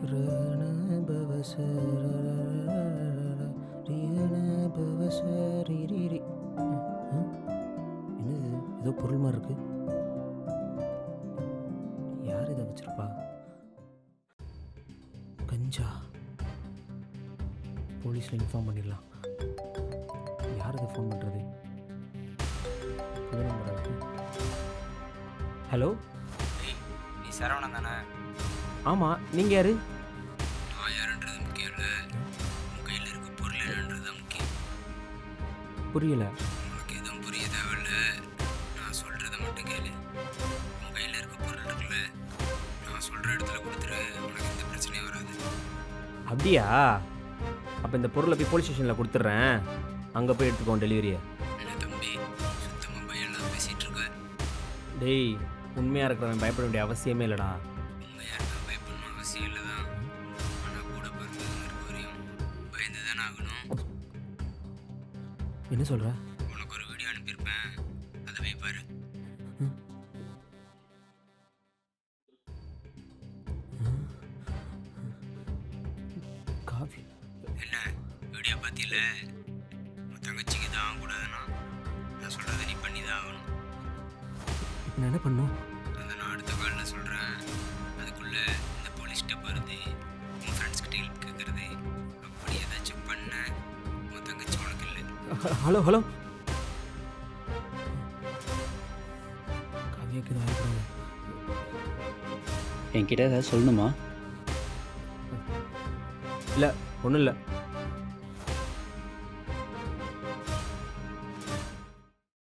என்னது ஏதோ பொருள் மாதிரி இருக்கு. யார் இதை வச்சிருப்பா? கஞ்சா. போலீஸில் இன்ஃபார்ம் பண்ணிடலாம். யார் இதை ஃபோன் பண்ணுறது? புது நம்பரா இருக்கு. ஹலோ, நீ சரவணன் தானே? ஆமாம். நீங்கள் யார்? நான் யாருன்றது முக்கியம் இல்லை, உன் கையில் இருக்க பொருள் என்னன்றது தான் முக்கியம். புரியலை. உனக்கு எதுவும் புரிய தேவையில்லை, நான் சொல்கிறத மட்டும் கேளு. உன் கையில் இருக்க பொருள் இருக்குல்ல, நான் சொல்கிற இடத்துல கொடுத்துரு, உனக்கு எந்த பிரச்சனையும் வராது. அப்படியா? அப்போ இந்த பொருளை போய் போலீஸ் ஸ்டேஷனில் கொடுத்துட்றேன், அங்கே போய் எடுத்துக்கோ டெலிவரியை. என்ன தம்பி, சுத்தமாக பயம் இல்லாத பேசிகிட்டு இருக்க? டேய், உண்மையாக இருக்கிறவன் பயப்பட வேண்டிய அவசியமே இல்லைடா. உண்மையாக இருக்க பயப்படணும் அவசியம் இல்லை தான், ஆனால் கூட பிறந்ததுன்னு இருக்க வரையும் பயந்து தானே ஆகணும். என்ன சொல்கிற? உனக்கு ஒரு வீடியோ அனுப்பியிருப்பேன், அதை போய் பாரு. காஃபி. என்ன வீடியோ பார்த்தியில்ல? உன் தங்கச்சிக்கு தான் ஆகக்கூடாதுன்னா நான் சொல்கிறத நீ பண்ணி தான் ஆகணும். இப்போ நான் என்ன பண்ணும்? அதை நான் அடுத்த காலில் சொல்கிறேன். அதுக்குள்ளே இந்த போலீஸ் ஸ்டெப் வருது, உன் ஃப்ரெண்ட்ஸ்கிட்ட ஹெல்ப் கேட்குறது, அப்படி ஏதாச்சும் பண்ண உன் தங்கச்சி உனக்கு இல்லை. ஹலோ ஹலோ, காவியாக்கு தான் ஆயிடுறாங்க. என்கிட்ட ஏதாவது சொல்லணுமா? இல்லை, ஒன்றும் இல்லை.